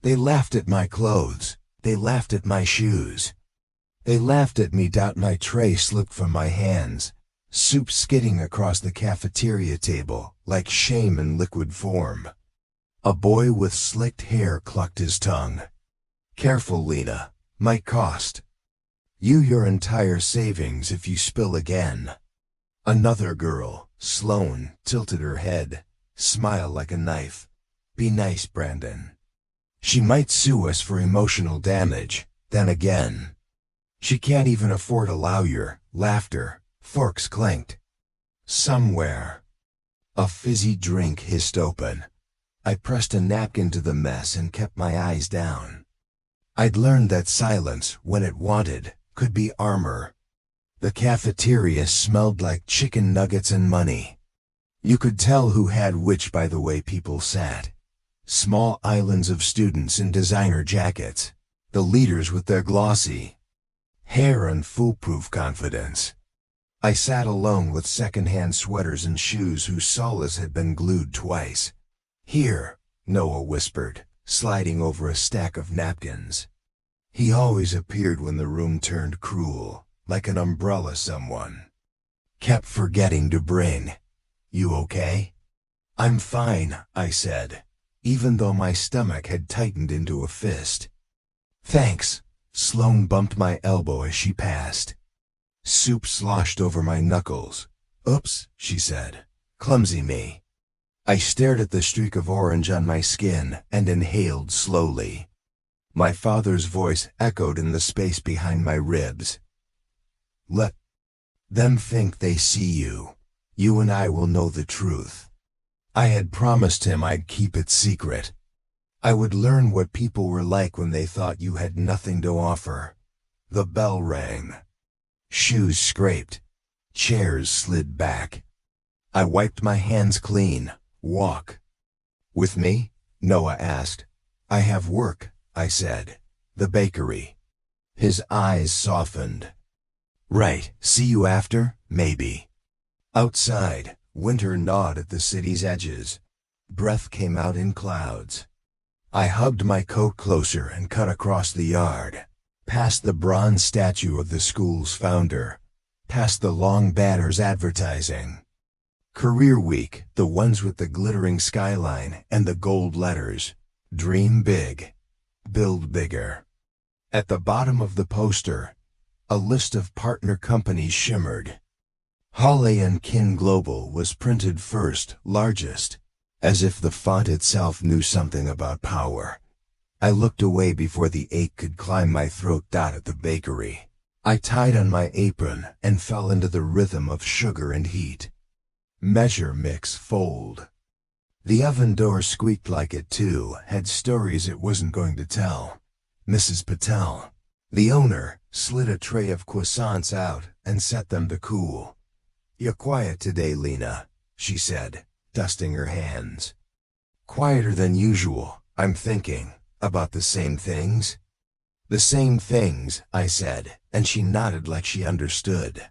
They laughed at my clothes. They laughed at my shoes. They laughed at me. My tray slipped from my hands, soup skidding across the cafeteria table like shame in liquid form. A boy with slicked hair clucked his tongue. "Careful, Lena. Might cost you your entire savings if you spill again." Another girl, Sloane, tilted her head, smile like a knife. "Be nice, Brandon. She might sue us for emotional damage. Then again, she can't even afford a lawyer." Laughter. Forks clanked. Somewhere, a fizzy drink hissed open. I pressed a napkin to the mess and kept my eyes down. I'd learned that silence, when it wanted, could be armor. The cafeteria smelled like chicken nuggets and money. You could tell who had which by the way people sat. Small islands of students in designer jackets, the leaders with their glossy hair and foolproof confidence. I sat alone with second-hand sweaters and shoes whose soles had been glued twice. "Here," Noah whispered, sliding over a stack of napkins. He always appeared when the room turned cruel, like an umbrella someone kept forgetting to bring. "You okay?" "I'm fine," I said, even though my stomach had tightened into a fist. "Thanks." Sloane bumped my elbow as she passed. Soup sloshed over my knuckles. "Oops," she said. "Clumsy me." I stared at the streak of orange on my skin and inhaled slowly. My father's voice echoed in the space behind my ribs. "Let them think they see you. You and I will know the truth." I had promised him I'd keep it secret. I would learn what people were like when they thought you had nothing to offer. The bell rang. Shoes scraped. Chairs slid back. I wiped my hands clean. "Walk with me?" Noah asked. "I have work," I said. "The bakery." His eyes softened. "Right, see you after, maybe." Outside, winter gnawed at the city's edges. Breath came out in clouds. I hugged my coat closer and cut across the yard, past the bronze statue of the school's founder, past the long banners advertising Career Week, the ones with the glittering skyline and the gold letters, "Dream big, build bigger." At the bottom of the poster, a list of partner companies shimmered. Hawley & Kin Global was printed first, largest, as if the font itself knew something about power. I looked away before the ache could climb my throat. At the bakery, I tied on my apron and fell into the rhythm of sugar and heat. Measure, mix, fold. The oven door squeaked like it too had stories it wasn't going to tell. Mrs. Patel, the owner, slid a tray of croissants out and set them to cool. "You're quiet today, Lena," she said, dusting her hands. "Quieter than usual. I'm thinking about the same things." "The same things," I said, and she nodded like she understood.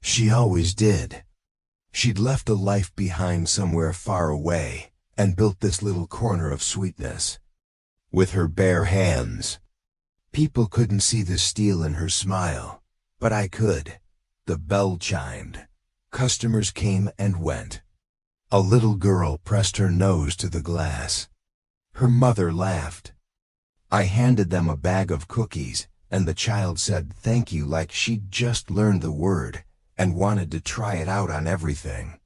She always did. She'd left a life behind somewhere far away and built this little corner of sweetness with her bare hands. People couldn't see the steel in her smile, but I could. The bell chimed. Customers came and went. A little girl pressed her nose to the glass. Her mother laughed. I handed them a bag of cookies, and the child said thank you like she'd just learned the word and wanted to try it out on everything.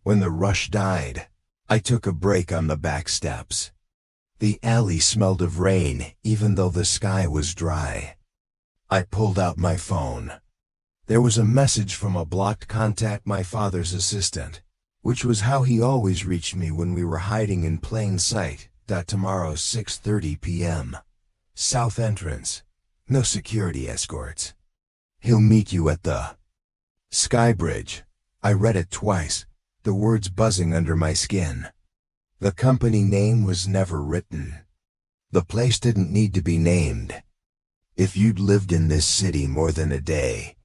When the rush died, I took a break on the back steps. The alley smelled of rain, even though the sky was dry. I pulled out my phone. There was a message from a blocked contact, my father's assistant, which was how he always reached me when we were hiding in plain sight. Tomorrow 6:30 p.m. South entrance. No security escorts. He'll meet you at the Sky Bridge. I read it twice, the words buzzing under my skin. The company name was never written. The place didn't need to be named. If you'd lived in this city more than a day,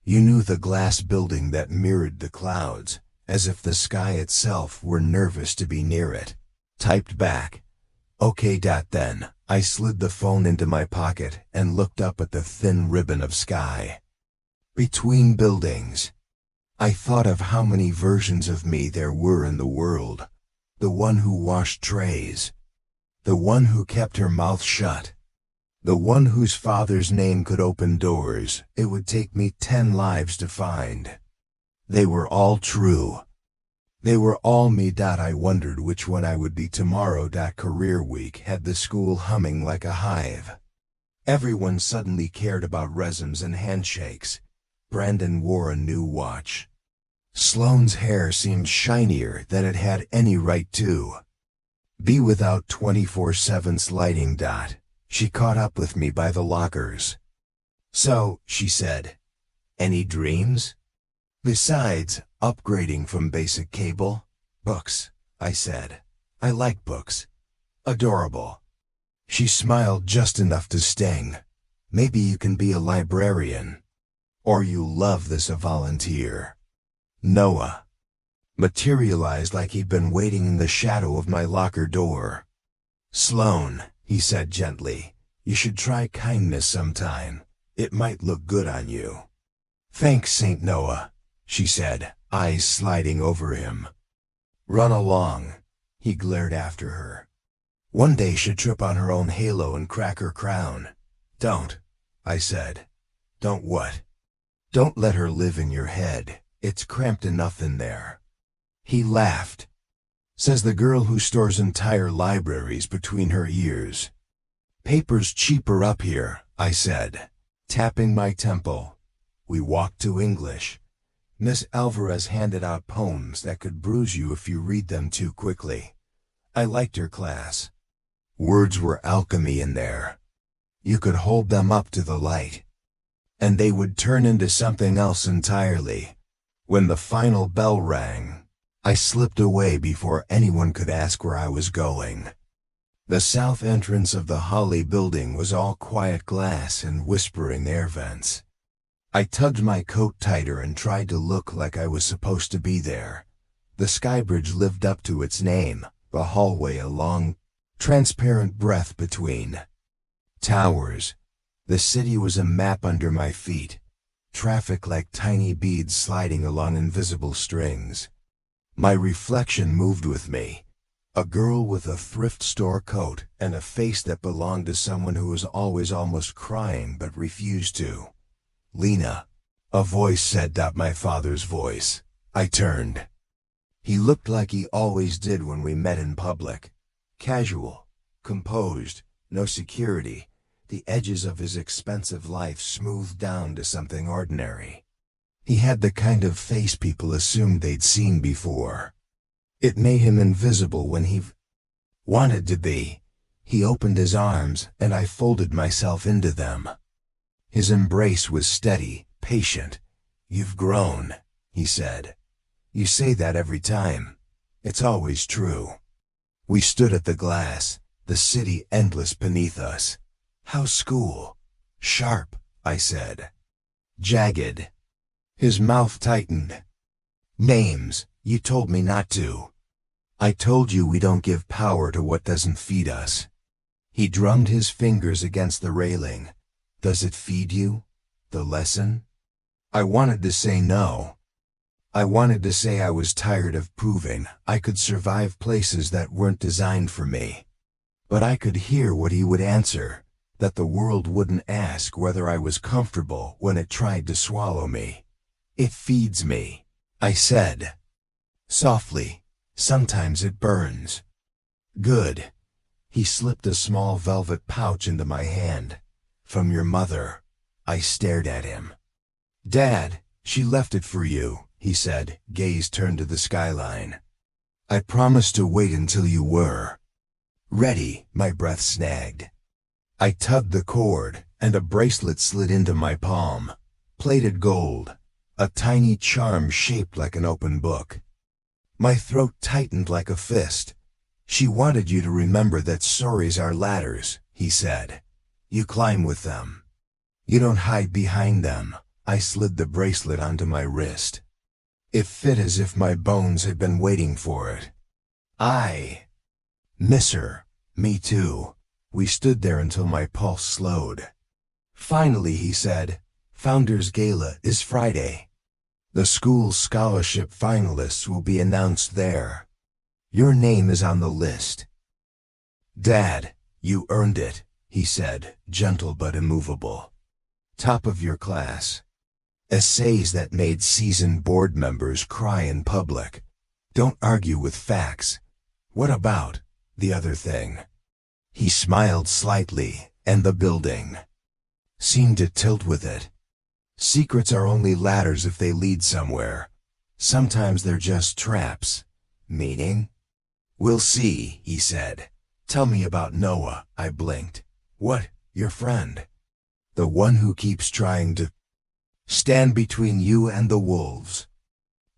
you knew the glass building that mirrored the clouds, as if the sky itself were nervous to be near it. Typed back. "Okay. Then," I slid the phone into my pocket and looked up at the thin ribbon of sky. Between buildings. I thought of how many versions of me there were in the world. The one who washed trays. The one who kept her mouth shut. The one whose father's name could open doors it would take me 10 lives to find. They were all true. They were all me. I wondered which one I would be tomorrow. Career week had the school humming like a hive. Everyone suddenly cared about resumes and handshakes. Brandon wore a new watch. Sloane's hair seemed shinier than it had any right to be without 24/7's lighting. She caught up with me by the lockers. "So," she said, "any dreams? Besides upgrading from basic cable?" "Books," I said. "I like books." "Adorable." She smiled just enough to sting. "Maybe you can be a librarian. Or you love this a volunteer." Noah materialized like he'd been waiting in the shadow of my locker door. "Sloane," he said gently, "you should try kindness sometime. It might look good on you." "Thanks, St. Noah," she said, eyes sliding over him. "Run along," he glared after her. "One day she'll trip on her own halo and crack her crown." "Don't," I said. "Don't what?" "Don't let her live in your head. It's cramped enough in there." He laughed. "Says the girl who stores entire libraries between her ears." "Paper's cheaper up here," I said, tapping my temple. We walked to English. Miss Alvarez handed out poems that could bruise you if you read them too quickly. I liked her class. Words were alchemy in there. You could hold them up to the light, and they would turn into something else entirely. When the final bell rang, I slipped away before anyone could ask where I was going. The south entrance of the Holly building was all quiet glass and whispering air vents. I tugged my coat tighter and tried to look like I was supposed to be there. The skybridge lived up to its name, the hallway a long, transparent breath between towers. The city was a map under my feet. Traffic like tiny beads sliding along invisible strings. My reflection moved with me. A girl with a thrift store coat and a face that belonged to someone who was always almost crying but refused to. "Lena," a voice said. My father's voice. I turned. He looked like he always did when we met in public. Casual, composed, no security. The edges of his expensive life smoothed down to something ordinary. He had the kind of face people assumed they'd seen before. It made him invisible when he wanted to be. He opened his arms, and I folded myself into them. His embrace was steady, patient. "You've grown," he said. "You say that every time. It's always true." We stood at the glass, the city endless beneath us. "How's school?" "Sharp," I said. "Jagged." His mouth tightened. "Names, you told me not to." "I told you we don't give power to what doesn't feed us." He drummed his fingers against the railing. "Does it feed you? The lesson?" I wanted to say no. I wanted to say I was tired of proving I could survive places that weren't designed for me. But I could hear what he would answer, that the world wouldn't ask whether I was comfortable when it tried to swallow me. "It feeds me," I said. Softly. "Sometimes it burns." "Good." He slipped a small velvet pouch into my hand. "From your mother." I stared at him. "Dad, she left it for you," he said, gaze turned to the skyline. "I promised to wait until you were ready." My breath snagged. I tugged the cord, and a bracelet slid into my palm. Plated gold. A tiny charm shaped like an open book. My throat tightened like a fist. "She wanted you to remember that stories are ladders," he said. "You climb with them. You don't hide behind them." I slid the bracelet onto my wrist. It fit as if my bones had been waiting for it. "I miss her." "Me too." We stood there until my pulse slowed. Finally, he said, "Founders Gala is Friday. The school's scholarship finalists will be announced there. Your name is on the list." "Dad, you earned it," he said, gentle but immovable. "Top of your class. Essays that made seasoned board members cry in public. Don't argue with facts. What about the other thing?" He smiled slightly, and the building seemed to tilt with it. Secrets are only ladders if they lead somewhere. Sometimes they're just traps. Meaning? "We'll see," he said. "Tell me about Noah." I blinked. "What, your friend? The one who keeps trying to stand between you and the wolves?"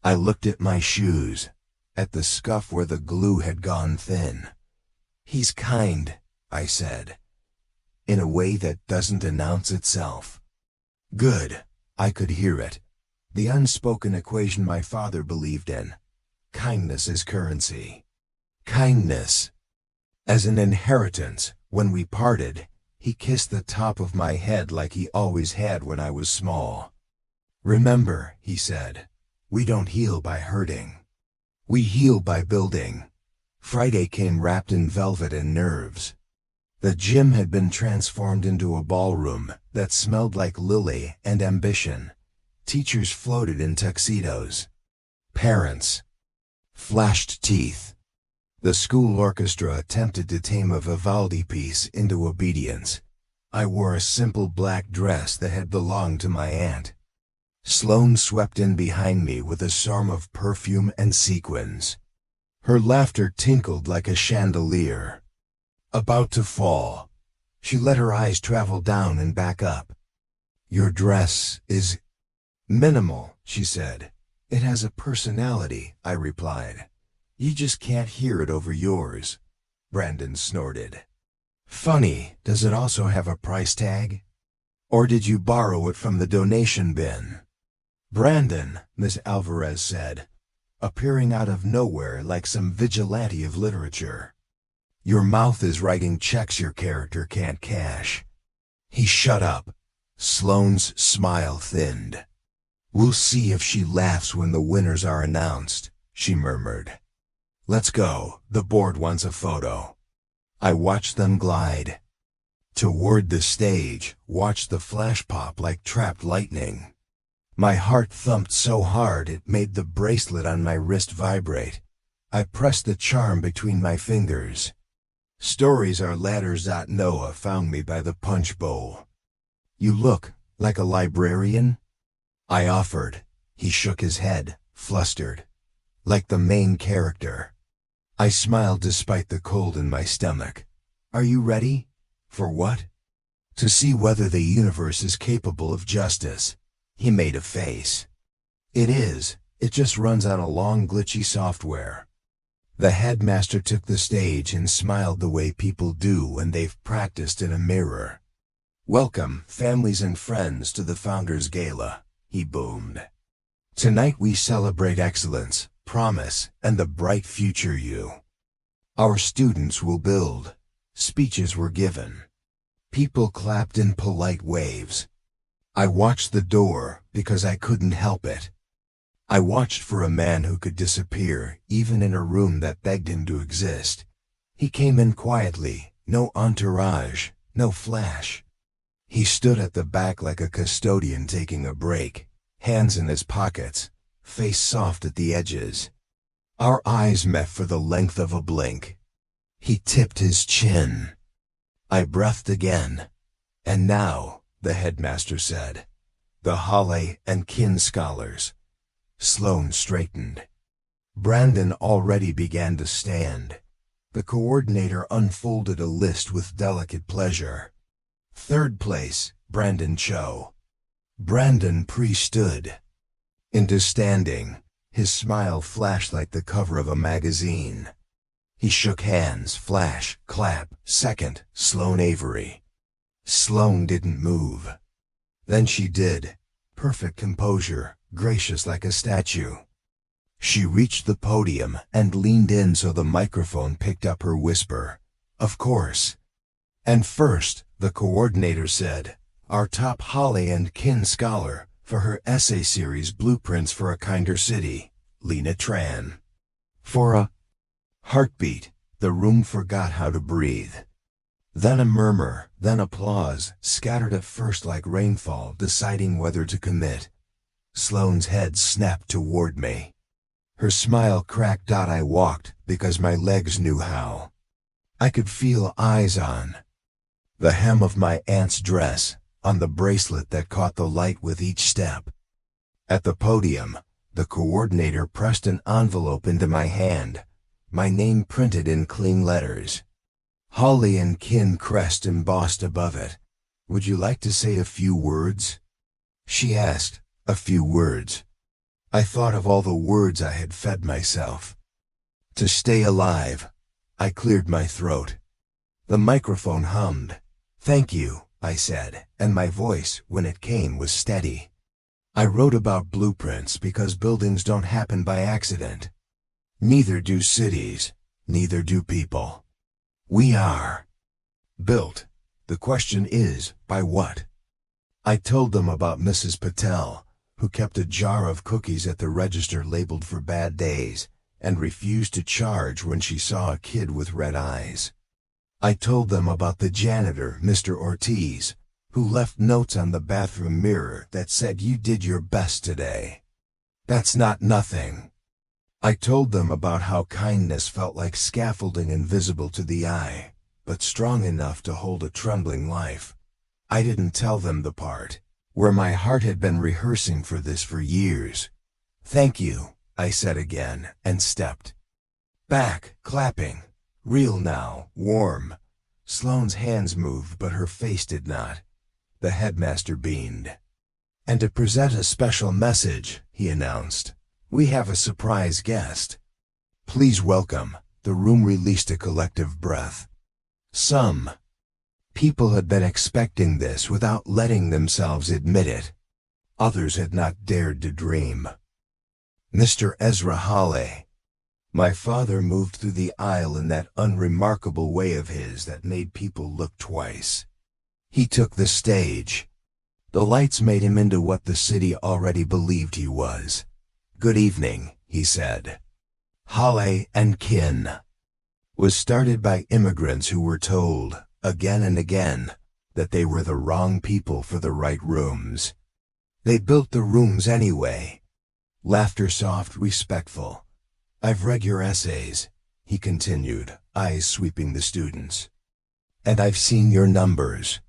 I looked at my shoes, at the scuff where the glue had gone thin. "He's kind," I said, "in a way that doesn't announce itself." Good. I could hear it. The unspoken equation my father believed in. Kindness as currency. Kindness as an inheritance. When we parted, he kissed the top of my head like he always had when I was small. "Remember," he said, "we don't heal by hurting. We heal by building." Friday came wrapped in velvet and nerves. The gym had been transformed into a ballroom that smelled like lily and ambition. Teachers floated in tuxedos. Parents flashed teeth. The school orchestra attempted to tame a Vivaldi piece into obedience. I wore a simple black dress that had belonged to my aunt. Sloane swept in behind me with a storm of perfume and sequins. Her laughter tinkled like a chandelier about to fall. She let her eyes travel down and back up. "Your dress is minimal," she said. "It has a personality," I replied. "You just can't hear it over yours." Brandon snorted. "Funny, does it also have a price tag? Or did you borrow it from the donation bin?" "Brandon," Miss Alvarez said, appearing out of nowhere like some vigilante of literature, "your mouth is writing checks your character can't cash." He shut up. Sloane's smile thinned. "We'll see if she laughs when the winners are announced," she murmured. "Let's go, the board wants a photo." I watched them glide toward the stage, watched the flash pop like trapped lightning. My heart thumped so hard it made the bracelet on my wrist vibrate. I pressed the charm between my fingers. "Stories are ladders." Noah found me by the punch bowl. "You look like a librarian?" I offered. He shook his head, flustered. "Like the main character." I smiled despite the cold in my stomach. "Are you ready?" "For what?" "To see whether the universe is capable of justice." He made a face. "It is. It just runs on a long glitchy software." The headmaster took the stage and smiled the way people do when they've practiced in a mirror. "Welcome, families and friends, to the Founders Gala," he boomed. "Tonight we celebrate excellence, promise, and the bright future you. Our students will build." Speeches were given. People clapped in polite waves. I watched the door because I couldn't help it. I watched for a man who could disappear, even in a room that begged him to exist. He came in quietly, no entourage, no flash. He stood at the back like a custodian taking a break, hands in his pockets, face soft at the edges. Our eyes met for the length of a blink. He tipped his chin. I breathed again. "And now," the headmaster said, "the Hale and Kin scholars." Sloane straightened. Brandon already began to stand. The coordinator unfolded a list with delicate pleasure. "Third place, Brandon Cho." Brandon pre-stood into standing. His smile flashed like the cover of a magazine. He shook hands, flash, clap. "Second, Sloane Avery." Sloane didn't move. Then she did. Perfect composure, gracious like a statue. She reached the podium and leaned in so the microphone picked up her whisper. "Of course." And first, the coordinator said, our top Holly and Kin scholar for her essay series Blueprints for a Kinder City, Lena Tran. For a heartbeat, the room forgot how to breathe. Then a murmur, then applause, scattered at first like rainfall, deciding whether to commit. Sloane's head snapped toward me. Her smile cracked. I walked, because my legs knew how. I could feel eyes on the hem of my aunt's dress, on the bracelet that caught the light with each step. At the podium, the coordinator pressed an envelope into my hand, my name printed in clean letters. Holly and Kin crest embossed above it. Would you like to say a few words? She asked. A few words. I thought of all the words I had fed myself. To stay alive. I cleared my throat. The microphone hummed. Thank you, I said, and my voice, when it came, was steady. I wrote about blueprints because buildings don't happen by accident. Neither do cities, neither do people. We are built. The question is, by what? I told them about Mrs. Patel, who kept a jar of cookies at the register labeled for bad days, and refused to charge when she saw a kid with red eyes. I told them about the janitor, Mr. Ortiz, who left notes on the bathroom mirror that said, "You did your best today." That's not nothing. I told them about how kindness felt like scaffolding invisible to the eye, but strong enough to hold a trembling life. I didn't tell them the part where my heart had been rehearsing for this for years. Thank you, I said again, and stepped back, clapping. Real now, warm. Sloane's hands moved, but her face did not. The headmaster beamed. And to present a special message, he announced, we have a surprise guest. Please welcome. The room released a collective breath. Some people had been expecting this without letting themselves admit it. Others had not dared to dream. Mr. Ezra Hawley. My father moved through the aisle in that unremarkable way of his that made people look twice. He took the stage. The lights made him into what the city already believed he was. Good evening, he said. Holly and Kin was started by immigrants who were told, again and again, that they were the wrong people for the right rooms. They built the rooms anyway. Laughter soft, respectful. I've read your essays, he continued, eyes sweeping the students. And I've seen your numbers.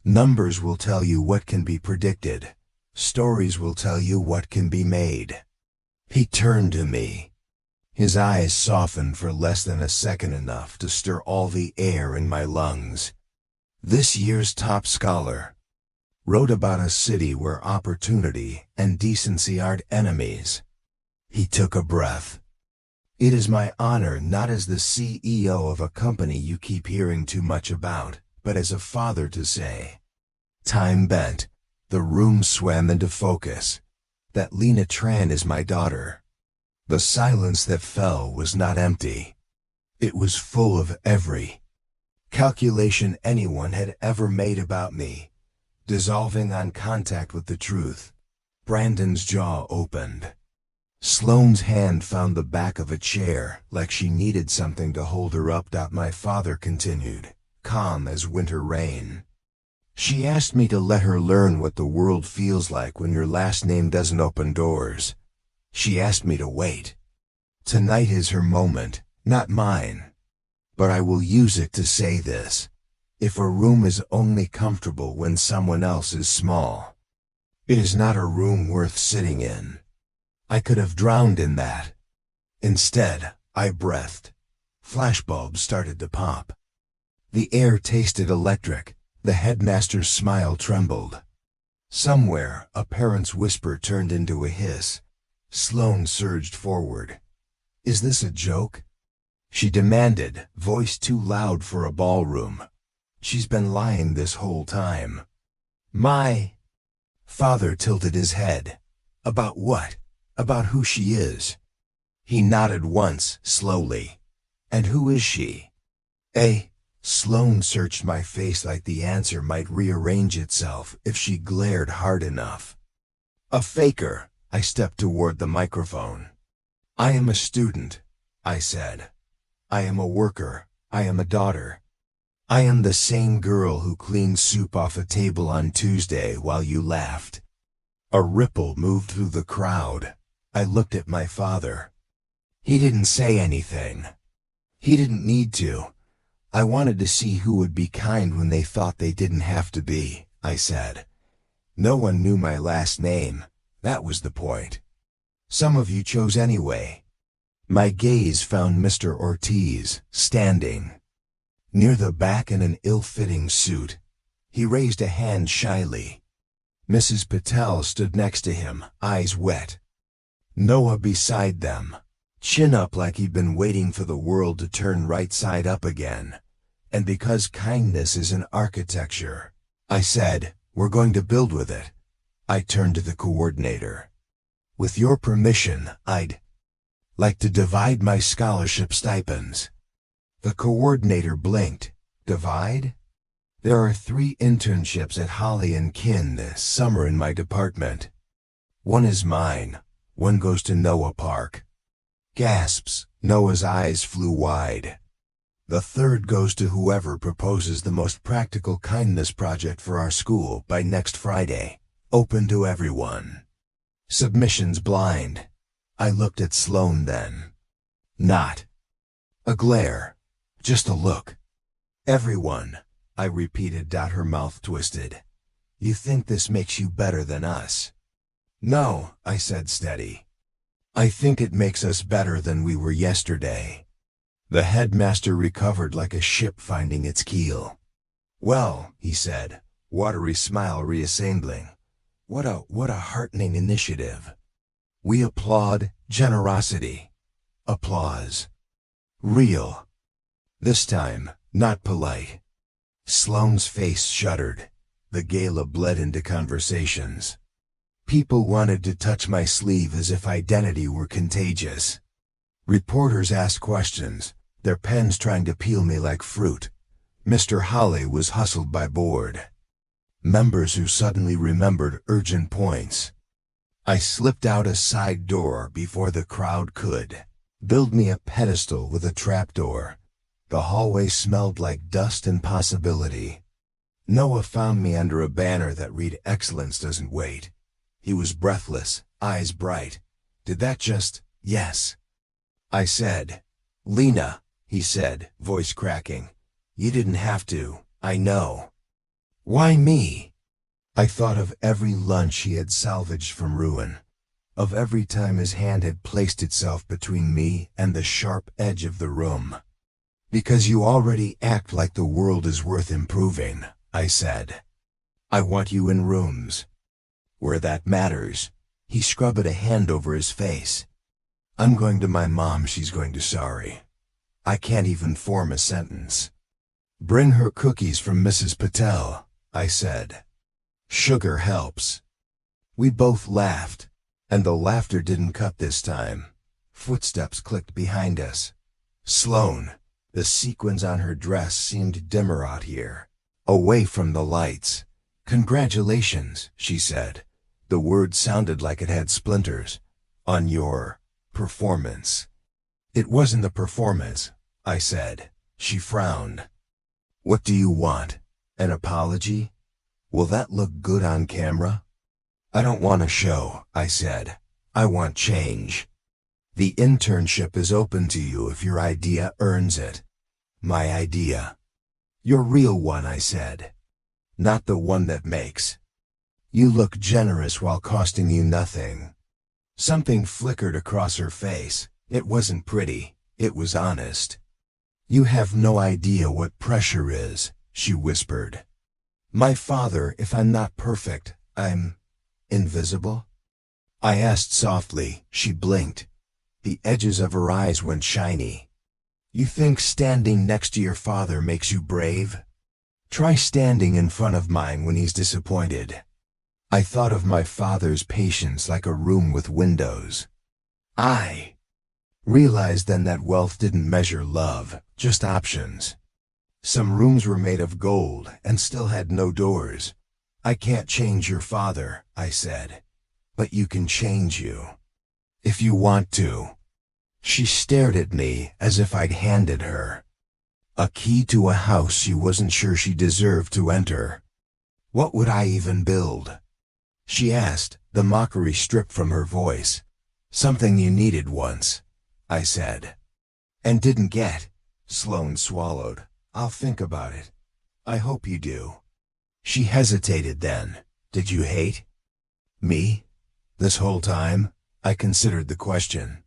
Numbers will tell you what can be predicted. Stories will tell you what can be made. He turned to me. His eyes softened for less than a second, enough to stir all the air in my lungs. This year's top scholar wrote about a city where opportunity and decency aren't enemies. He took a breath. It is my honor, not as the CEO of a company you keep hearing too much about, but as a father, to say. Time bent. The room swam into focus. That Lena Tran is my daughter. The silence that fell was not empty. It was full of every calculation anyone had ever made about me, dissolving on contact with the truth. Brandon's jaw opened. Sloane's hand found the back of a chair, like she needed something to hold her up. My father continued, calm as winter rain. She asked me to let her learn what the world feels like when your last name doesn't open doors. She asked me to wait. Tonight is her moment, not mine. But I will use it to say this. If a room is only comfortable when someone else is small, it is not a room worth sitting in. I could have drowned in that. Instead, I breathed. Flashbulbs started to pop. The air tasted electric. The headmaster's smile trembled. Somewhere, a parent's whisper turned into a hiss. Sloane surged forward. Is this a joke? She demanded, voice too loud for a ballroom. She's been lying this whole time. My father tilted his head. About what? About who she is. He nodded once, slowly. And who is she? A Sloane searched my face like the answer might rearrange itself if she glared hard enough. A faker. I stepped toward the microphone. I am a student, I said. I am a worker. I am a daughter. I am the same girl who cleaned soup off a table on Tuesday while you laughed. A ripple moved through the crowd. I looked at my father. He didn't say anything. He didn't need to. I wanted to see who would be kind when they thought they didn't have to be, I said. No one knew my last name. That was the point. Some of you chose anyway. My gaze found Mr. Ortiz, standing near the back in an ill-fitting suit. He raised a hand shyly. Mrs. Patel stood next to him, eyes wet. Noah beside them, chin up like he'd been waiting for the world to turn right side up again. And because kindness is an architecture, I said, we're going to build with it. I turned to the coordinator. With your permission, I'd like to divide my scholarship stipends. The coordinator blinked. Divide? There are 3 internships at Holly and Kin this summer in my department. One is mine. One goes to Noah Park. Gasps. Noah's eyes flew wide. The third goes to whoever proposes the most practical kindness project for our school by next Friday. Open to everyone. Submissions blind. I looked at Sloane then. Not a glare. Just a look. Everyone, I repeated. Her mouth twisted. You think this makes you better than us? No, I said steady. I think it makes us better than we were yesterday. The headmaster recovered like a ship finding its keel. Well, he said, watery smile reassembling. What a heartening initiative. We applaud generosity. Applause. Real. This time, not polite. Sloane's face shuddered. The gala bled into conversations. People wanted to touch my sleeve as if identity were contagious. Reporters asked questions, their pens trying to peel me like fruit. Mr. Holly was hustled by board members who suddenly remembered urgent points. I slipped out a side door before the crowd could build me a pedestal with a trapdoor. The hallway smelled like dust and possibility. Noah found me under a banner that read "Excellence doesn't wait." He was breathless, eyes bright. Did that just... Yes. I said. Lena, he said, voice cracking. You didn't have to, I know. Why me? I thought of every lunch he had salvaged from ruin, of every time his hand had placed itself between me and the sharp edge of the room. Because you already act like the world is worth improving, I said. I want you in rooms where that matters. He scrubbed a hand over his face. I'm going to my mom, she's going to sorry. I can't even form a sentence. Bring her cookies from Mrs. Patel, I said. Sugar helps. We both laughed, and the laughter didn't cut this time. Footsteps clicked behind us. Sloane, the sequins on her dress seemed dimmer out here, away from the lights. Congratulations, she said. The word sounded like it had splinters. On your performance. It wasn't the performance, I said. She frowned. What do you want? An apology? Will that look good on camera? I don't want a show, I said. I want change. The internship is open to you if your idea earns it. My idea. Your real one, I said. Not the one that makes. You look generous while costing you nothing. Something flickered across her face. It wasn't pretty. It was honest. You have no idea what pressure is, she whispered. My father, if I'm not perfect, I'm invisible? I asked softly. She blinked. The edges of her eyes went shiny. You think standing next to your father makes you brave? Try standing in front of mine when he's disappointed. I thought of my father's patience like a room with windows. I realized then that wealth didn't measure love, just options. Some rooms were made of gold and still had no doors. I can't change your father, I said. But you can change you. If you want to. She stared at me as if I'd handed her a key to a house she wasn't sure she deserved to enter. What would I even build? She asked, the mockery stripped from her voice. Something you needed once, I said. And didn't get. Sloane swallowed. I'll think about it. I hope you do. She hesitated then. Did you hate me? This whole time? I considered the question.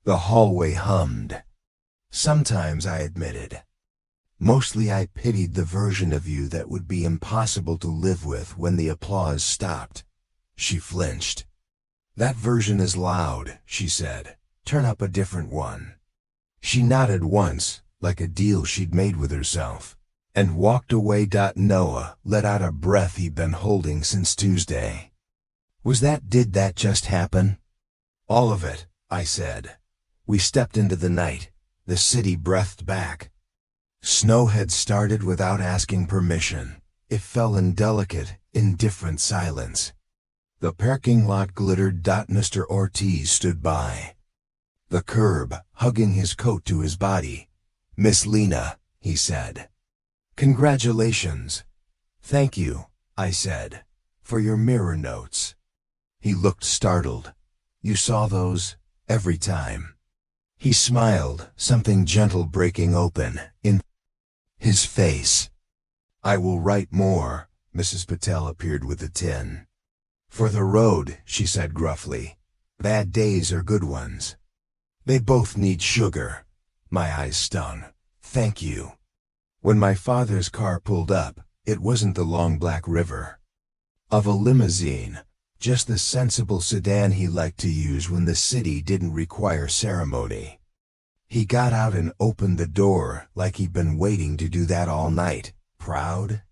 The hallway hummed. Sometimes, I admitted. Mostly I pitied the version of you that would be impossible to live with when the applause stopped. She flinched. That version is loud, she said. Turn up a different one. She nodded once, like a deal she'd made with herself, and walked away. Noah let out a breath he'd been holding since Tuesday. Did that just happen? All of it, I said. We stepped into the night. The city breathed back. Snow had started without asking permission. It fell in delicate, indifferent silence. The parking lot glittered. Mr. Ortiz stood by the curb, hugging his coat to his body. Miss Lena, he said. Congratulations. Thank you, I said, for your mirror notes. He looked startled. You saw those? Every time. He smiled, something gentle breaking open in his face. I will write more. Mrs. Patel appeared with a tin. For the road, she said gruffly. Bad days are good ones. They both need sugar. My eyes stung. Thank you. When my father's car pulled up, it wasn't the long black river of a limousine, just the sensible sedan he liked to use when the city didn't require ceremony. He got out and opened the door like he'd been waiting to do that all night. Proud?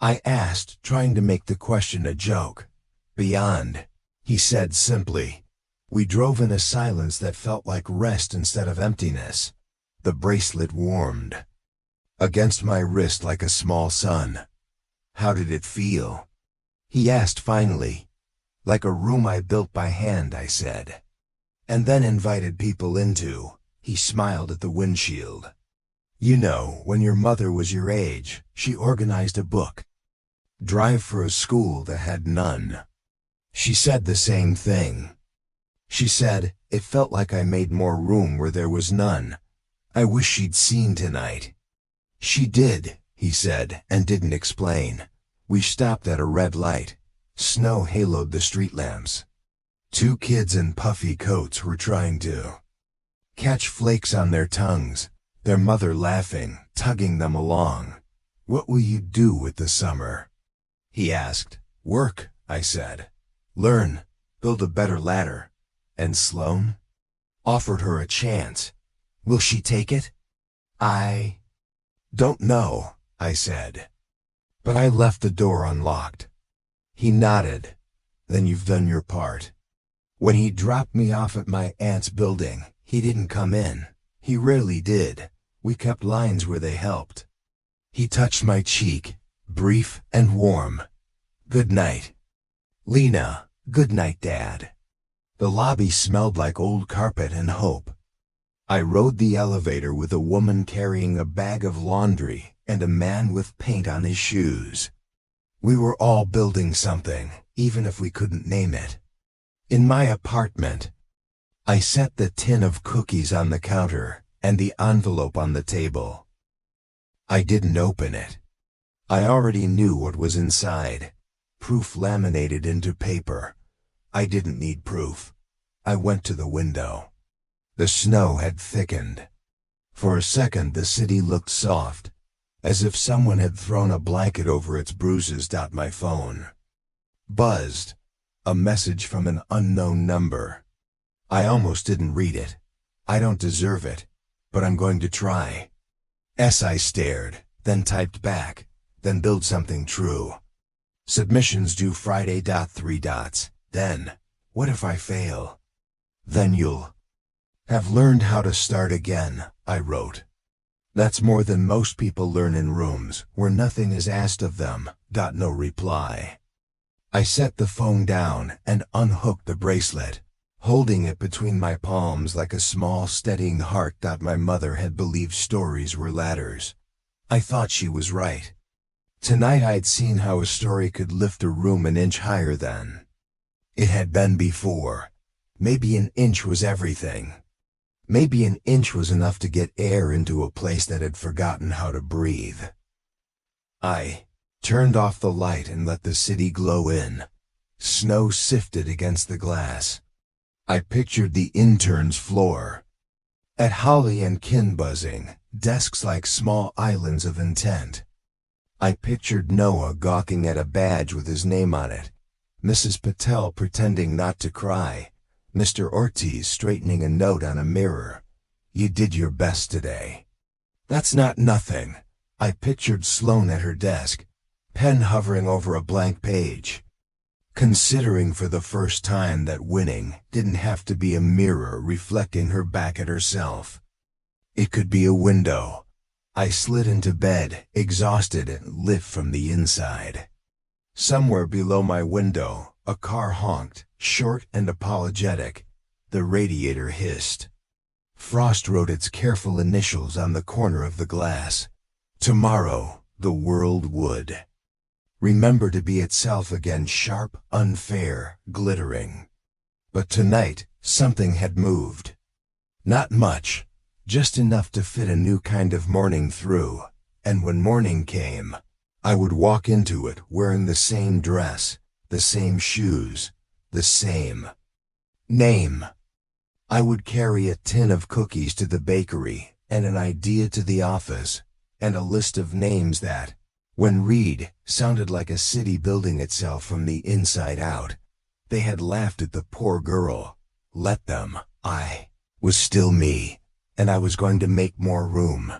I asked, trying to make the question a joke. Beyond, he said simply. We drove in a silence that felt like rest instead of emptiness. The bracelet warmed against my wrist like a small sun. How did it feel? He asked finally. Like a room I built by hand, I said. And then invited people into. He smiled at the windshield. You know, when your mother was your age, she organized a book drive for a school that had none. She said the same thing. She said, it felt like I made more room where there was none. I wish she'd seen tonight. She did, he said, and didn't explain. We stopped at a red light. Snow haloed the street lamps. 2 kids in puffy coats were trying to catch flakes on their tongues, their mother laughing, tugging them along. What will you do with the summer? He asked. Work, I said. Learn, build a better ladder. And Sloane? Offered her a chance. Will she take it? I don't know, I said. But I left the door unlocked. He nodded. Then you've done your part. When he dropped me off at my aunt's building, he didn't come in. He rarely did. We kept lines where they helped. He touched my cheek, brief and warm. Good night, Lena. Good night, Dad. The lobby smelled like old carpet and hope. I rode the elevator with a woman carrying a bag of laundry and a man with paint on his shoes. We were all building something, even if we couldn't name it. In my apartment, I set the tin of cookies on the counter and the envelope on the table. I didn't open it. I already knew what was inside. Proof laminated into paper. I didn't need proof. I went to the window. The snow had thickened. For a second the city looked soft, as if someone had thrown a blanket over its bruises. My phone buzzed. A message from an unknown number. I almost didn't read it. I don't deserve it, but I'm going to try. I stared, then typed back, then build something true. Submissions due Friday. 3 dots. Then, what if I fail? Then you'll have learned how to start again, I wrote. That's more than most people learn in rooms where nothing is asked of them. No reply. I set the phone down and unhooked the bracelet, holding it between my palms like a small steadying heart. My mother had believed stories were ladders. I thought she was right. Tonight I'd seen how a story could lift a room an inch higher than it had been before. Maybe an inch was everything. Maybe an inch was enough to get air into a place that had forgotten how to breathe. I turned off the light and let the city glow in. Snow sifted against the glass. I pictured the intern's floor. At Holly and Kin buzzing, desks like small islands of intent. I pictured Noah gawking at a badge with his name on it, Mrs. Patel pretending not to cry, Mr. Ortiz straightening a note on a mirror. You did your best today. That's not nothing. I pictured Sloane at her desk, pen hovering over a blank page, considering for the first time that winning didn't have to be a mirror reflecting her back at herself. It could be a window. I slid into bed, exhausted and lit from the inside. Somewhere below my window, a car honked, short and apologetic. The radiator hissed. Frost wrote its careful initials on the corner of the glass. Tomorrow, the world would remember to be itself again, sharp, unfair, glittering. But tonight, something had moved. Not much, just enough to fit a new kind of morning through, and when morning came, I would walk into it wearing the same dress, the same shoes, the same name. I would carry a tin of cookies to the bakery, and an idea to the office, and a list of names that, when read, sounded like a city building itself from the inside out. They had laughed at the poor girl. Let them. I was still me, and I was going to make more room.